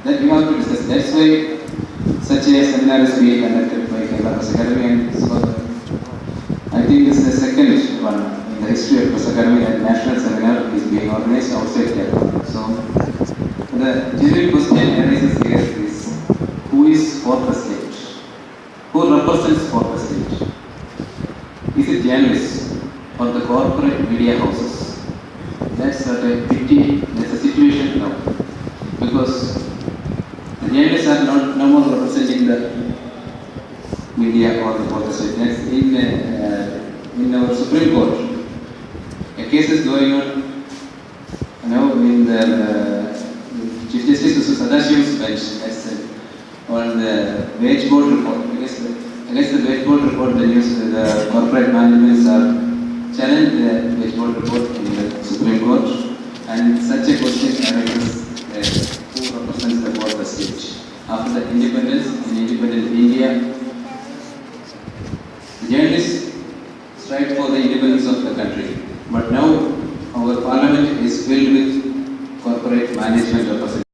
that we have to discuss. That's why such a seminar is being conducted by Kerala Press Academy, and so I think this is the second one in the history of Press Academy that national seminar is being organized outside Kerala. So the general question arises here is, who is fourth estate? Who represents fourth estate? Is it journalists or the corporate media houses? That's a pity, that's a situation now. Because the journalists are not no more representing the media or the fourth estate. That's in our Supreme Court. A case is going on now in the Chief Justice Sadashiv's bench. That's on the wage board report. Against the wage board report, the corporate managements are challenged the wage board report in the Supreme Court, and such a question arises, who represents the fourth estate? After the independence, in independent India, the journalists strive for the independence of the country. But now our parliament is filled with corporate management representatives.